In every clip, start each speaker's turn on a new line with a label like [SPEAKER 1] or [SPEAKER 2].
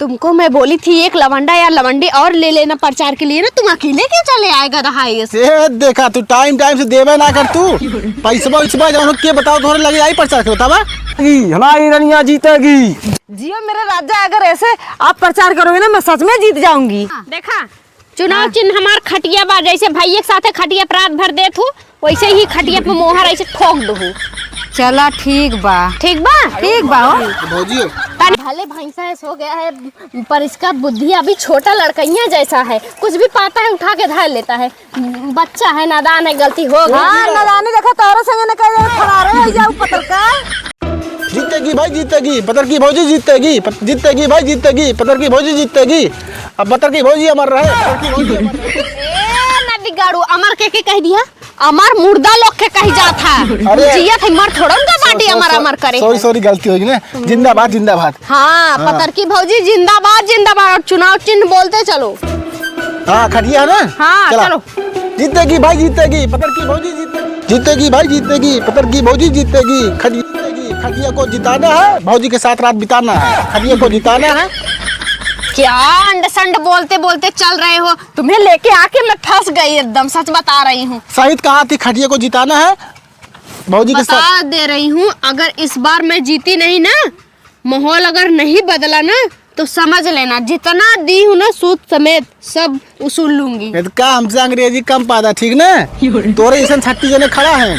[SPEAKER 1] तुमको मैं बोली थी एक लवंडा या लवंडी और ले लेना प्रचार के लिए ना, तुम अकेले क्यों चले आएगा रहा
[SPEAKER 2] से देखा तू टाइम से देवे ना कर तू पैसा जब के बताओ थोड़े लगे आई प्रचार के बतावा
[SPEAKER 3] हमारी रनिया जीतेगी।
[SPEAKER 4] जियो मेरे राजा, अगर ऐसे आप प्रचार करोगे ना मैं सच में जीत जाऊंगी।
[SPEAKER 1] देखा चुनाव चिन्ह हमार खटिया बा, जैसे भाई एक साथ खटिया पर रात भर देत हूँ वैसे ही खटिया पे मोहर ऐसे ठोक दू।
[SPEAKER 4] चला ठीक बा
[SPEAKER 2] भौजी
[SPEAKER 1] भले भैंसा ऐसा हो गया है पर इसका बुद्धि अभी छोटा लड़कइया जैसा है, कुछ भी पाता है उठा के धर लेता है। बच्चा है, नादान है, गलती हो गई।
[SPEAKER 4] हाँ नादानी देखा तारो संगे न कह फरारे हो जाऊ पत्रकार।
[SPEAKER 2] जीतेगी भाई जीतेगी, पतर की भौजी जीतेगी, जीतेगी भाई जीतेगी, पतर की भौजी जीतेगी। अब पतर की भौजी अमर रहे।
[SPEAKER 1] न बिगाड़ू, अमर के कह दिया, अमर मुर्दा लोग के कह जाता है। जिया थे मर थोड़ा उनका बाटी अमर अमर करे।
[SPEAKER 2] सॉरी गलती होगी ना। जिंदाबाद जिंदाबाद।
[SPEAKER 1] हाँ पतर की भौजी जिंदाबाद जिंदाबाद। और चुनाव चिन्ह बोलते चलो।
[SPEAKER 2] हाँ खटिया ना।
[SPEAKER 1] हाँ चलो।
[SPEAKER 2] जीतेगी भाई जीतेगी, पतर की भौजी जीतेगी, जीतेगी भाई जीतेगी, पतर की भौजी जीतेगी। खटिया को जिताना है, भौजी के साथ रात बिताना है, खटिया को जिताना है।
[SPEAKER 1] क्या अंड संड बोलते बोलते चल रहे हो, तुम्हें लेके आके मैं फंस गई एकदम, सच बता रही हूँ।
[SPEAKER 2] शाहिद कहा थी खटिया को जिताना है भौजी के साथ।
[SPEAKER 1] बता दे रही हूँ अगर इस बार मैं जीती नहीं ना, माहौल अगर नहीं बदला ना तो समझ लेना जितना दी हूँ ना सूद समेत सब उसूल लूंगी।
[SPEAKER 2] का हमसे अंग्रेजी कम पादा, ठीक ना। तोरे ऐसा 36 जने खड़ा है,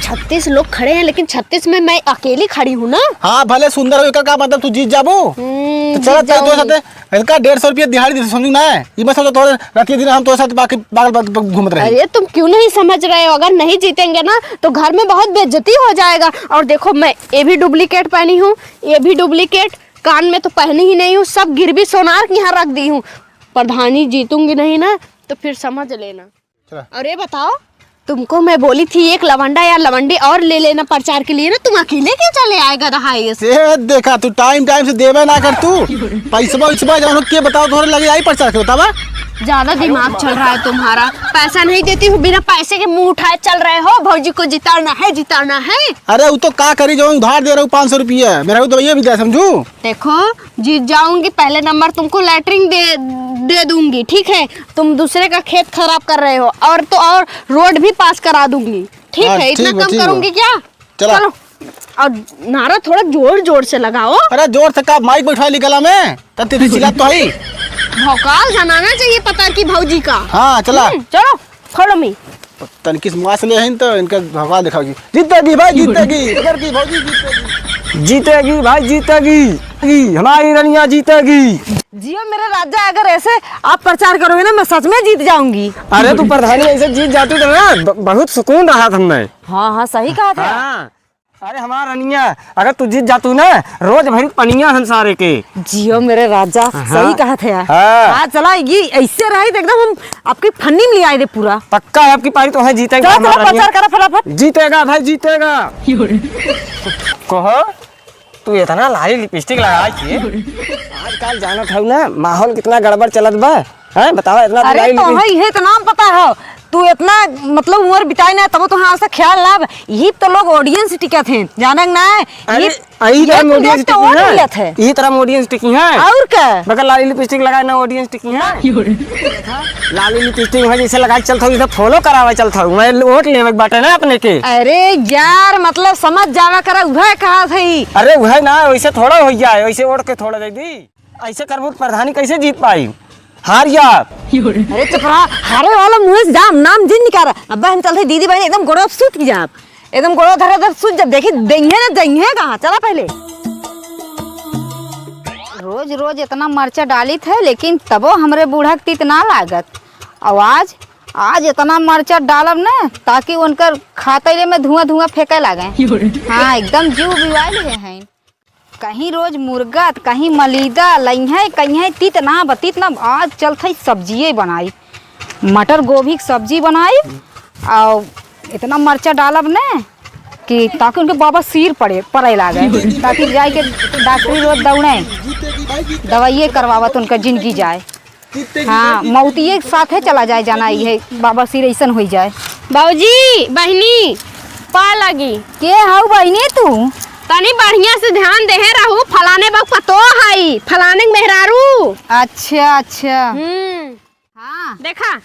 [SPEAKER 1] 36 लोग खड़े हैं लेकिन 36 में मैं अकेली खड़ी हूँ ना।
[SPEAKER 2] हाँ भले सुंदर हो का मतलब तू जीत जाबो। तो चल तो साथे इनका 150 रुपया दिहाड़ी दे समझ ना है। ये मतलब तोरे रात के दिन हम तो साथ बाकी बागल घूमत रहे।
[SPEAKER 1] अरे तुम क्यों नहीं समझ रहे हो, अगर नहीं जीतेंगे ना तो घर में बहुत बेइज्जती हो जाएगा। और देखो मैं ये भी डुप्लीकेट पहनी हूँ, ये भी डुप्लीकेट, कान में तो पहनी ही नहीं हूँ, सब गिरवी सोनार की यहाँ रख दी हूँ। प्रधानी जीतूंगी नहीं ना तो फिर समझ लेना। और ये बताओ तुमको मैं बोली थी एक लवंडा या लवंडी और ले लेना प्रचार के लिए ना, तुम अकेले क्यों चले आएगा रहा
[SPEAKER 2] से देखा तू टाइम से देवे ना कर तू पैसा जब के बताओ थोड़े लगे आई प्रचार के बतावा।
[SPEAKER 1] ज्यादा दिमाग चल रहा है तुम्हारा। पैसा नहीं देती हूँ, बिना पैसे के मुंह उठाए चल रहे हो। भौजी को जिताना है जिताना है।
[SPEAKER 2] अरे वो तो का करी जो उधार दे रहा हूँ 500 रुपया, मेरा तो ये भी दे समझू।
[SPEAKER 1] देखो जीत जाऊंगी, पहले नंबर तुमको लैटरिन दे दूंगी, ठीक है। तुम दूसरे का खेत खराब कर रहे हो और तो और रोड भी पास करा दूंगी, ठीक है। इतना कम करूंगी क्या। चलो और नारा थोड़ा जोर से लगाओ। अरे
[SPEAKER 2] जोर से का माइक बैठा ली गला में तब तेरी चिल्ला तो है।
[SPEAKER 1] भौकाल जमाना चाहिए पता की भौजी का।
[SPEAKER 2] हाँ चला
[SPEAKER 1] चलो खोलो मी
[SPEAKER 2] तनकिस मुआसले हैं तो इनका भगवान दिखाओगी। जीतेगी भाई जीतेगी, इधर की भौजी जीतेगी,
[SPEAKER 3] जीतेगी भाई जीतेगी, हमारी रनिया जीतेगी।
[SPEAKER 4] जियो मेरे राजा, अगर ऐसे आप प्रचार करोगे ना मैं सच में जीत जाऊंगी।
[SPEAKER 3] अरे तू प्रधानी ऐसे जीत जाती तो ना बहुत सुकून रहा था हमने।
[SPEAKER 4] हाँ सही कहा था।
[SPEAKER 3] हाँ। अरे हमारा रनिया अगर तू जीत जातू ना रोज भरी पनिया हम सारे के।
[SPEAKER 4] जियो मेरे राजा।
[SPEAKER 3] हाँ।
[SPEAKER 4] सही कहा था।
[SPEAKER 3] हाँ।
[SPEAKER 4] चला ये ऐसे रही तो एकदम हम आपकी फन्नी में ले आए थे पूरा।
[SPEAKER 3] पक्का है आपकी पारी तो है, जीतेगा।
[SPEAKER 4] प्रचार करा फटाफट।
[SPEAKER 3] जीतेगा भाई जीतेगा। कहो तू इतना लाली लिपस्टिक लगाई थी, आजकल जाना था ना माहौल कितना गड़बड़ चलत बा है, बताओ इतना।
[SPEAKER 4] अरे तो है तो नाम पता है, तू इतना मतलब उम्र बिताई ना तब तो हाँ से ख्याल लाभ यही तो लोग ऑडियंस टिकट हैं जानक ना है।
[SPEAKER 3] यही तरह ऑडियंस टिकी है, यही तरह ऑडियंस टिकी है।
[SPEAKER 4] और क्या
[SPEAKER 3] बगल लाली लिपस्टिक लगाए ना ऑडियंस टिकी है। लाली लिपस्टिक है जैसे लगा चलता हूँ, फॉलो करावा चलता हूँ मैं, वोट लेवे बाटे ना अपने के।
[SPEAKER 4] अरे यार मतलब समझ जावा करा वह कहा थी।
[SPEAKER 3] अरे वह ना वैसे थोड़ा हो जाए, वैसे वोट के थोड़ा दे दी, ऐसे करबो प्रधानी कैसे जीत पाई, हार जा।
[SPEAKER 4] अरे चुप रहा, हारे वाला मुँह से जाम नाम जिन निकाला। अब हम चलते दीदी बहन एकदम गोड़ो सूत की जाप, एकदम गोड़ो धर सूत जब देखी देंगे ना देंगे कहाँ। चला पहले
[SPEAKER 5] रोज रोज इतना मर्चा डाली थे लेकिन तबो हमरे बूढ़ा के तीत ना लागत। आवाज आज इतना मर्चा डालब ना ताकि उनकर खाते में धुआं फेंके लगे। हाँ एकदम जीव बिवाल हैं। कहीं रोज मुर्गा कहीं मलीदा लइहे कहीं तीत ना बतीत ना। आज चलते सब्जिए बनाई, मटर गोभी की सब्जी बनाई और इतना मर्चा डालब ना कि ताकि उनके बाबा सिर पड़े लागे, ताकि जाए के डॉक्टरी रोज दौड़े दवाइये करवावत उनका जिंदगी जाए। हाँ मौतिये के साथ है चला जाए जाना ये बाबा सिर ऐसा हो जाए।
[SPEAKER 1] बाबूजी बहनी पा लगी
[SPEAKER 5] के हाउ बहनी तू
[SPEAKER 1] तनी बढ़िया से ध्यान दे रहू, फलाने बक पतो है हई फलाने के मेहरारू।
[SPEAKER 5] अच्छा अच्छा।
[SPEAKER 1] हाँ देखा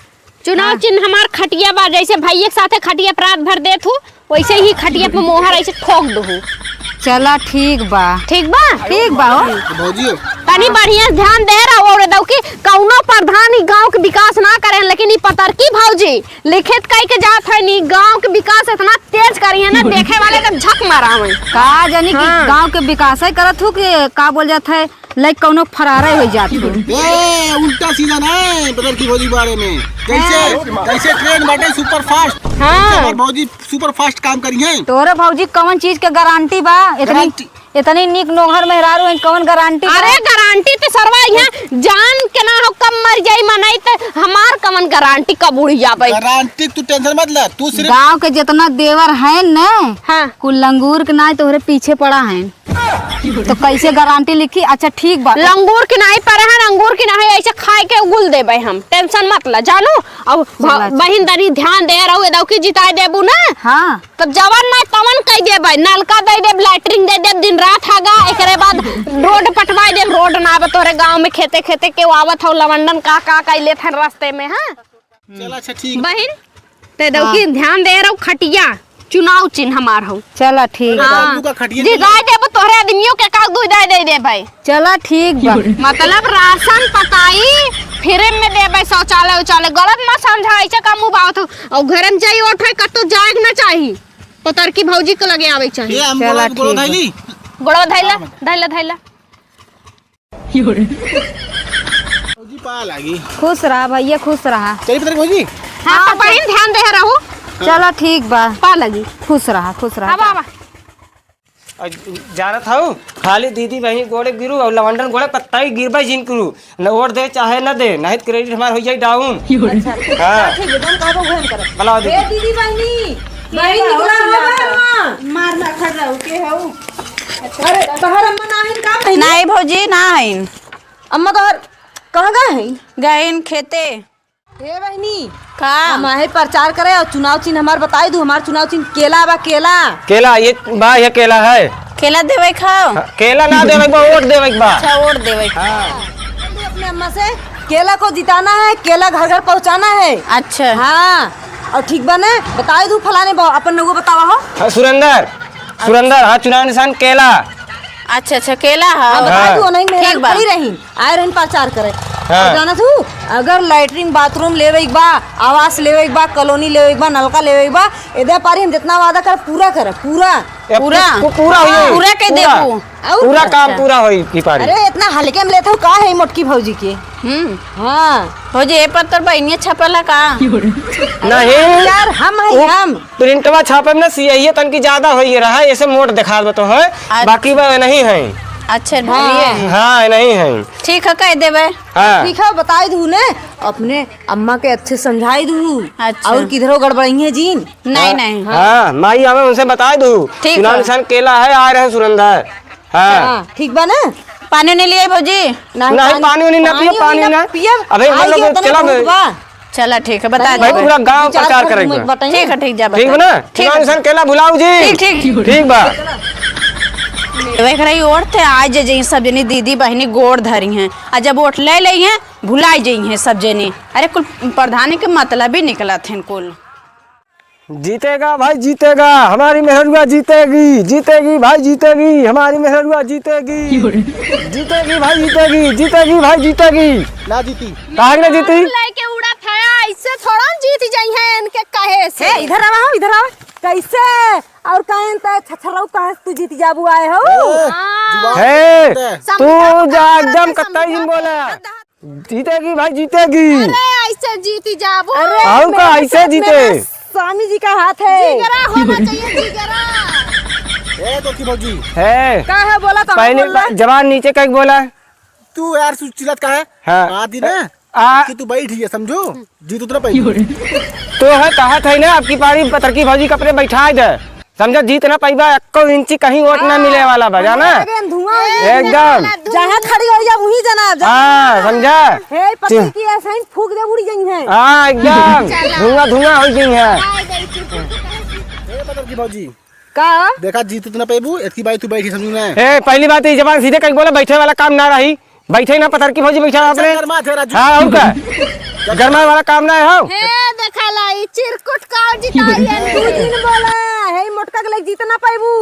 [SPEAKER 1] चुनाव चिन्ह हमार खटिया बा, जैसे भैया के साथे खटिया पर रात भर देत हूँ वैसे ही खटिया पे मोहर ऐसे ठोक दू।
[SPEAKER 5] चला ठीक बा।
[SPEAKER 1] ठीक बा
[SPEAKER 5] ठीक बा हो।
[SPEAKER 2] भौजी
[SPEAKER 1] तनी बढ़िया ध्यान दे रहा और दऊ कि कौनो प्रधान ही गांव के विकास ना करें, लेकिन ई पतरकी भौजी लिखित कह के जात है नी गांव के विकास इतना तेज करी है ना देखे वाले का झक मारा है।
[SPEAKER 5] का जानी कि
[SPEAKER 1] हाँ।
[SPEAKER 5] गांव के विकास है करत हूँ कि का बोल जात है लाइक कौनो फरारे हो जात हो।
[SPEAKER 2] ए उल्टा सीधा नहीं पतर की भौजी बारे में। जैसे ट्रेन बाटे सुपर फास्ट।
[SPEAKER 1] हाँ।
[SPEAKER 2] भौजी सुपर फास्ट काम करी है।
[SPEAKER 5] तोरे भौजी कौन चीज के गारंटी बा?
[SPEAKER 2] गारंटी?
[SPEAKER 5] इतनी निक नोहर मेहरारू है कौन गारंटी?
[SPEAKER 1] अरे गारंटी तो सरवा यहाँ जान के ना हो कब मर जाई मनाई तो हमार कमन गारंटी कब उड़ जाबे।
[SPEAKER 2] गारंटी तू टेंशन मत ले, तू सिर्फ
[SPEAKER 5] गांव के जितना देवर है न
[SPEAKER 1] हाँ
[SPEAKER 5] कुल लंगूर के ना तोहरे पीछे पड़ा है तो कैसे गारंटी लिखी? अच्छा ठीक बा।
[SPEAKER 1] लंगूर की नहीं पर है अंगूर की नहीं ऐसे खाए के उगुल देबे हम, टेंशन मत ला जानो। अब बहिन दरी ध्यान दे रहो एदौ की जिताई देबू ना।
[SPEAKER 5] हाँ
[SPEAKER 1] तब जवान ना तवन कह देबे नलका दे देब लैट्रिन दे देब दिन रात हागा एकरे बाद रोड पटवाई देब। रोड ना आवे तोरे गांव में खेते खेते के आवत हो लवंडन का कैले थे रास्ते में। हाँ
[SPEAKER 2] चल अच्छा ठीक।
[SPEAKER 1] बहिन ते दौ की ध्यान दे रहो खटिया चुनाव चिन्ह हमार हो।
[SPEAKER 5] चला ठीक बा।
[SPEAKER 2] बाबू का खटिया
[SPEAKER 1] जी गाय देब तोहरे आदमियों के का दूध दे दे भाई।
[SPEAKER 5] चला ठीक बा।
[SPEAKER 1] मतलब राशन पकाई फिर में देबे शौचालय उचालय गलत मत समझा ऐसे का मुंह बात हो। और घर में जाई उठे कतो जाए ना चाहिए पतर की भौजी को लगे आवे चाहिए।
[SPEAKER 2] ये हम
[SPEAKER 5] चला
[SPEAKER 2] गोड़ो
[SPEAKER 5] ठीक
[SPEAKER 2] धैली
[SPEAKER 1] गोड़ो धैला धैला धैला
[SPEAKER 2] भौजी पा लागी।
[SPEAKER 5] खुश रहा भैया खुश रहा।
[SPEAKER 2] चलिए पतर की भौजी।
[SPEAKER 1] हाँ तो बहन ध्यान दे रहो
[SPEAKER 5] चला ठीक बा।
[SPEAKER 1] पा लगी
[SPEAKER 5] खुश रहा खुश रहा।
[SPEAKER 1] अब आवा
[SPEAKER 3] जानत हूँ खाली दीदी बहनी गोड़े गिरू और लवंडन गोड़े पत्ता ही गिरबे जिन करू न वोट दे चाहे न दे नहीं तो क्रेडिट हमार हो जाए डाउन। हाँ भला दीदी
[SPEAKER 4] दीदी बहनी बहनी निकला हो मारना खड़ रहा के हो। अरे तहर अम्मा नाहिन का बहनी?
[SPEAKER 6] नहीं भौजी नहीं।
[SPEAKER 4] अम्मा तोहर कहाँ गए हैं?
[SPEAKER 6] गए खेते
[SPEAKER 4] हे बहनी
[SPEAKER 6] का
[SPEAKER 4] हम आए प्रचार करे और चुनाव चिन्ह हमार बताई दू। हमार चुनाव चिन्ह केला बा केला।
[SPEAKER 3] केला ये बा ये केला है।
[SPEAKER 6] केला देवे खाओ।
[SPEAKER 3] केला ना देवे बा वोट देवे बा।
[SPEAKER 6] अच्छा वोट देवे।
[SPEAKER 4] अपने अम्मा से केला को जिताना है केला घर घर पहुँचाना है।
[SPEAKER 6] अच्छा
[SPEAKER 4] हाँ और ठीक बा ना बताई दू फलाने अपन लोगों बतावा हो।
[SPEAKER 3] हाँ, सुरेंदर हाँ चुनाव निशान केला।
[SPEAKER 6] अच्छा अच्छा केला है।
[SPEAKER 4] बताई दू नहीं मेरा
[SPEAKER 6] ठीक बा।
[SPEAKER 4] खड़ी रही आए रही प्रचार करे।
[SPEAKER 3] हाँ।
[SPEAKER 4] और जाना तू अगर लैट्रिन बाथरूम लेवे एक बा आवास लेवे एक बा कॉलोनी लेवे एक बा नलका लेवे एक बा एदे पारी हम जितना वादा कर पूरा करे पूरा।
[SPEAKER 6] पूरा
[SPEAKER 3] पूरा होई
[SPEAKER 6] पूरा के देबू।
[SPEAKER 3] पूरा काम पूरा होई की पारी।
[SPEAKER 4] अरे इतना हल्के में लेते हो का है मोटकी भौजी के। हाँ
[SPEAKER 6] भौजी ए पर तो बहनिया छपला का
[SPEAKER 3] नहीं
[SPEAKER 4] यार हम है हम
[SPEAKER 3] प्रिंटवा छापे में ना सियाही तन की ज्यादा होई रहा है ऐसे मोट दिखा दो तो है बाकी वह नहीं है।
[SPEAKER 6] अच्छा ढूंढिए।
[SPEAKER 3] हाँ नहीं है।
[SPEAKER 6] ठीक है कह देवे।
[SPEAKER 3] हाँ
[SPEAKER 4] ठीक है बताई दू ने अपने अम्मा के अच्छे समझाई दू।
[SPEAKER 6] अच्छा।
[SPEAKER 4] और किधरो गड़बड़ी है जीन
[SPEAKER 6] नहीं नहीं
[SPEAKER 3] हाँ माई हमें उनसे बता दू
[SPEAKER 6] ठीक
[SPEAKER 3] चुनाव
[SPEAKER 6] है।
[SPEAKER 3] निशान केला है आ रहे सुरेंदर। हाँ
[SPEAKER 4] हाँ ठीक बा ना।
[SPEAKER 6] पानी नहीं लिए भौजी?
[SPEAKER 3] नहीं पानी उनी ना पियो पानी ना अबे हम लोग चला
[SPEAKER 6] चला ठीक है बता
[SPEAKER 3] भाई
[SPEAKER 6] दे।
[SPEAKER 3] पूरा गांव प्रचार करेंगे।
[SPEAKER 6] ठीक है ठीक जा
[SPEAKER 3] ठीक है ना
[SPEAKER 6] ठीक
[SPEAKER 3] चुनाव निशान केला भुलाऊ जी।
[SPEAKER 6] ठीक ठीक
[SPEAKER 3] ठीक बा।
[SPEAKER 6] देख रही ओट थे आज जे सब जनी दीदी बहनी गोड़ धरी हैं आ जब वोट ले ली हैं भुलाई जाइ हैं सब जनी। अरे कुल प्रधानी के मतलब ही निकला थे कुल।
[SPEAKER 3] जीतेगा भाई जीतेगा हमारी मेहरुआ जीतेगी जीतेगी भाई जीतेगी हमारी मेहरुआ जीतेगी जीतेगी भाई जीतेगी जीतेगी भाई जीतेगी।
[SPEAKER 2] ना जीती
[SPEAKER 3] कहा ना जीती
[SPEAKER 1] लेके उड़ा था ऐसे थोड़ा जीत जाई है इनके कहे से।
[SPEAKER 4] ए इधर आवा इधर आवा कैसे और काहे त छछरौ काहे तू जीत जाबू आए हो।
[SPEAKER 3] है तू जा एकदम कत्ता ही बोला जीतेगी भाई जीतेगी।
[SPEAKER 1] ऐसे जीत जाबो
[SPEAKER 3] और का ऐसे जीते
[SPEAKER 4] स्वामी जी का हाथ है।
[SPEAKER 1] जिगरा होना चाहिए जिगरा।
[SPEAKER 2] ए तो की भौजी
[SPEAKER 3] है
[SPEAKER 4] का है बोला तो
[SPEAKER 3] पहले जवान नीचे कहीं बोला
[SPEAKER 2] तू यार चिल्लत का है।
[SPEAKER 3] हाँ।
[SPEAKER 2] आती ना
[SPEAKER 3] आ
[SPEAKER 2] कि तू बैठी है समझो जीत उतना पहले
[SPEAKER 3] तो है कहा था ना आपकी पारी पतर की भौजी कपड़े बैठा दे समझा जीत ना पाई 1 इंची कहीं वोट ना मिले वाला बजा ना
[SPEAKER 4] धुआं
[SPEAKER 3] एकदम
[SPEAKER 4] जहाँ खड़ी हो जा वहीं जाना।
[SPEAKER 3] हाँ समझा
[SPEAKER 4] हे पति की ऐसे ही फूक दे उड़ जाई है।
[SPEAKER 3] हाँ एकदम धुआं धुआं हो गई है।
[SPEAKER 2] ए पतर की भौजी
[SPEAKER 4] का
[SPEAKER 2] देखा जीत तू ना पेबू इतनी बाई तू बैठी समझू ना
[SPEAKER 3] ए पहली बात ये जबान सीधे कहीं बोले बैठे वाला काम ना रही बैठे ना पतर की भौजी बैठा आपने
[SPEAKER 2] गरमा थे राजू
[SPEAKER 3] हाँ और क्या गरमा वाला काम ना है हो
[SPEAKER 1] हे देखा लाई चिरकुट का जिताई है
[SPEAKER 4] तू दिन बोला हे मोटका के लग जीतना पाइबू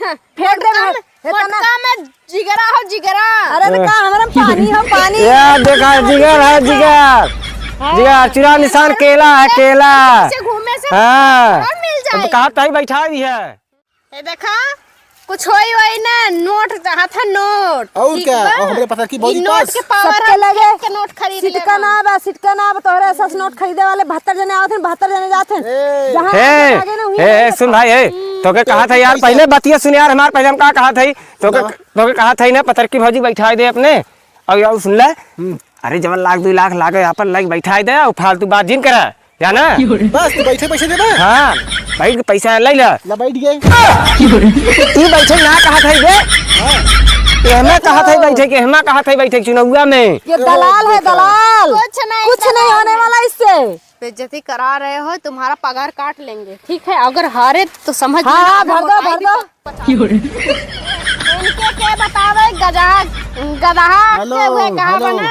[SPEAKER 4] फेंक दे
[SPEAKER 1] मोटका में जिगरा हो जिगरा।
[SPEAKER 4] अरे तो का हमरा में पानी हो पानी
[SPEAKER 3] यार देखा जिगर है जिगर जिगर चुरा निशान केला है केला
[SPEAKER 1] से घूमे से
[SPEAKER 3] हाँ
[SPEAKER 1] और मिल जाए।
[SPEAKER 3] कहा तही बैठा ही है
[SPEAKER 1] ये देखा कुछ होई वही ना नोट जहाँ था नोट
[SPEAKER 2] और
[SPEAKER 1] ठीक
[SPEAKER 2] क्या
[SPEAKER 1] बा?
[SPEAKER 2] और हमरे पता की
[SPEAKER 1] ई
[SPEAKER 2] भौजी
[SPEAKER 1] नोट
[SPEAKER 2] पास
[SPEAKER 1] के पावर
[SPEAKER 4] सबके
[SPEAKER 1] है
[SPEAKER 4] लगे
[SPEAKER 1] के नोट खरीद ले
[SPEAKER 4] सिटका ना बा सिटका ना बा तोहरे ऐसा नोट खरीदे वाले 72 जने आवत हैं 72 जने जाते हैं
[SPEAKER 2] ए,
[SPEAKER 4] जहां
[SPEAKER 3] हे
[SPEAKER 4] आगे ना
[SPEAKER 3] हे सुन भाई हे तो के कहा था यार पहले बतिया सुन यार हमारे पहले हम कहा था तो के कहा था ना पतर की भौजी बैठा दे अपने और यार सुन ले अरे जब लाख 2 लाख लागे यहाँ पर लाख बैठा दे और फालतू बात जिन करा जाना
[SPEAKER 2] बस तू बैठे पैसे दे दे
[SPEAKER 3] हाँ भाई पैसा ले ले
[SPEAKER 2] ला बैठ गए
[SPEAKER 3] तू बैठे ना कहा था ये हमें कहा था बैठे के हमें कहा था बैठे चुनाव में
[SPEAKER 4] ये दलाल है दलाल कुछ नहीं होने वाला इससे
[SPEAKER 1] बेइज्जती करा रहे हो तुम्हारा पगार काट लेंगे ठीक है अगर हारे तो समझ
[SPEAKER 4] हाँ हाँ
[SPEAKER 1] लेना,
[SPEAKER 4] भर दो
[SPEAKER 1] मोटाई
[SPEAKER 4] भर दो
[SPEAKER 1] इनके के बतावे गधा
[SPEAKER 2] हेलो
[SPEAKER 1] के हुए कहा
[SPEAKER 2] हेलो
[SPEAKER 1] बना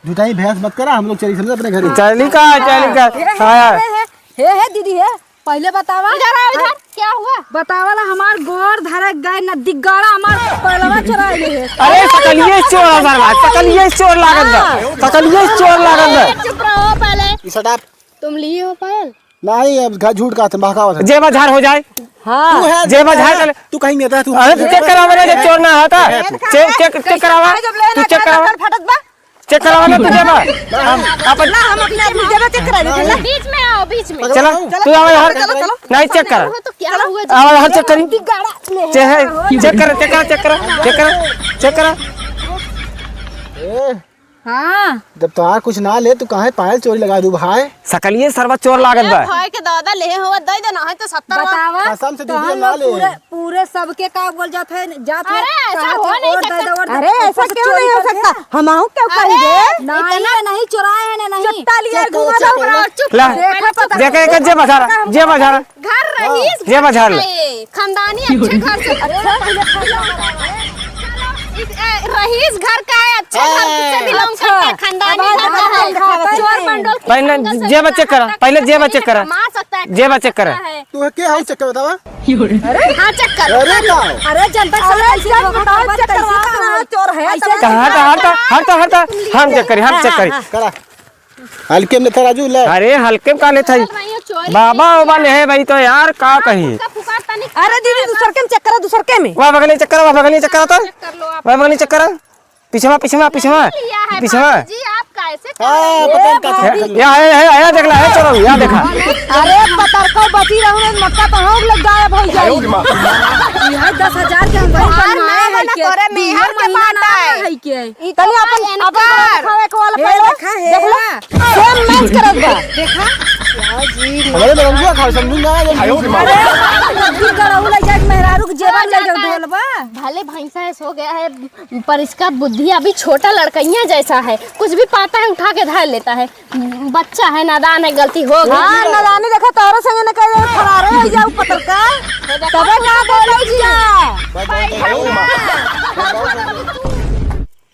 [SPEAKER 2] जुटाई भैंस मत करा हम लोग चली समझे अपने घर
[SPEAKER 3] चली का हाँ
[SPEAKER 4] हे दीदी है पहले बतावा
[SPEAKER 1] इधर आओ इधर क्या हुआ
[SPEAKER 4] बतावाला हमार गोर धरे गए नदी गाड़ा हमार पहलवा चुरा ले है
[SPEAKER 3] अरे सकलिए चोर हजार बात सकलिए चोर लागत बा सकलिए चोर लागत बा
[SPEAKER 1] चुप रहो पहले
[SPEAKER 2] इस हटा
[SPEAKER 1] तुम लिए हो पायल
[SPEAKER 2] नहीं अब झूठ का बहकावा था
[SPEAKER 3] जेब झार हो जाए
[SPEAKER 4] हाँ
[SPEAKER 2] तू है
[SPEAKER 3] जेब झार कर
[SPEAKER 2] तू कहीं नहीं था तू
[SPEAKER 3] अरे तू चेक करावा ना जब चोर ना आता चेक करावा तू चेक करावा
[SPEAKER 4] फटत बा
[SPEAKER 3] चेक करावा ना तू जेब अपन
[SPEAKER 4] हम अपने आदमी जेबा चेक करा लेते
[SPEAKER 1] बीच में आओ बीच में
[SPEAKER 3] चलो तू आवा यार नहीं चेक कर
[SPEAKER 1] हो तो क्या हुआ
[SPEAKER 3] आवा यार चेक करी
[SPEAKER 4] गाड़ा ले
[SPEAKER 3] चेक कर
[SPEAKER 2] ए,
[SPEAKER 5] हाँ
[SPEAKER 2] जब तो कुछ ना ले तू कहाँ पायल चोरी लगा दू भाई
[SPEAKER 3] सकलिए सर्वा चोर लागत बा
[SPEAKER 1] भाई के दादा ले हुआ दे देना है तो 70
[SPEAKER 4] बतावा
[SPEAKER 2] कसम से
[SPEAKER 4] तो
[SPEAKER 2] दीदी
[SPEAKER 4] हम
[SPEAKER 2] ना
[SPEAKER 4] लोग
[SPEAKER 2] ले
[SPEAKER 4] पूरे सबके का बोल जाते हैं
[SPEAKER 1] अरे, ऐसा हो नहीं सकता।
[SPEAKER 4] अरे ऐसा क्यों नहीं हो सकता हम आऊं क्यों कहेंगे नहीं चुराए हैं नहीं चट्टा लिए घुमा दो
[SPEAKER 1] चुप
[SPEAKER 3] ला
[SPEAKER 4] देखा पता
[SPEAKER 3] देखे जेब झार
[SPEAKER 1] घर रहीस
[SPEAKER 3] जेब
[SPEAKER 1] घर
[SPEAKER 3] झार
[SPEAKER 1] का ये, खानदानी अच्छे घर से रहीस घर का है अच्छे घर से बिलोंग करता है खानदानी घर का है चोर मंडल
[SPEAKER 3] पहले जेब चेक करा पहले जेब चेक करा
[SPEAKER 1] मार सकता है
[SPEAKER 3] जेब चेक करा
[SPEAKER 2] तू क्या हाउ चक्कर बतावा
[SPEAKER 1] हाँ चेक कर
[SPEAKER 2] अरे ना
[SPEAKER 4] अरे जनता चोर है
[SPEAKER 3] हटा हम चेक करी
[SPEAKER 2] करा हल्के में था राजू ले
[SPEAKER 3] अरे हल्के में का ले था बाबा ओबा ले है भाई तो यार का कही
[SPEAKER 1] पुकारता नहीं
[SPEAKER 4] अरे दीदी दूसर के चेक करा दूसर के में
[SPEAKER 3] वहाँ बगल चक्कर वहाँ बगल चक्कर तो
[SPEAKER 1] कर लो आप
[SPEAKER 3] वहाँ बगल चक्कर पीछे
[SPEAKER 1] लिया है जी आप कैसे
[SPEAKER 2] हाँ पता नहीं क्या
[SPEAKER 3] यहाँ देख ला है चलो यहाँ देखा
[SPEAKER 4] अरे पतरको बची रहूं मक्का तो हम लोग गायब हो जाई यह 10,000 के हम
[SPEAKER 1] बाहर में है ना तोरे मेहर के बाटा है
[SPEAKER 4] के
[SPEAKER 1] ई तो अपन
[SPEAKER 4] खावे को वाला पहले देख ला सेम मैच करत बा देखा
[SPEAKER 2] हमारे बरंगुआ खा समझू ना
[SPEAKER 4] नदी गड़ाऊ ले जाके मेहरारू के जेबा ले जाके ढोल बा
[SPEAKER 1] भले भैंसा ऐसा हो गया है पर इसका बुद्धि अभी छोटा लड़कइया जैसा है कुछ भी पाता है उठा के धर लेता है बच्चा है नादान है गलती हो गई
[SPEAKER 4] हां नदानी देखा तोरे संगे न कहे फरारे हो जाऊ पतरका तबे का बोलै जिया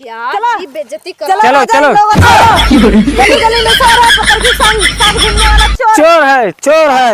[SPEAKER 1] क्या ये बेइज्जती कर
[SPEAKER 3] चलो
[SPEAKER 4] गली गली में सारा पतरकी संग सब घूमने वाला चोर
[SPEAKER 3] चोर है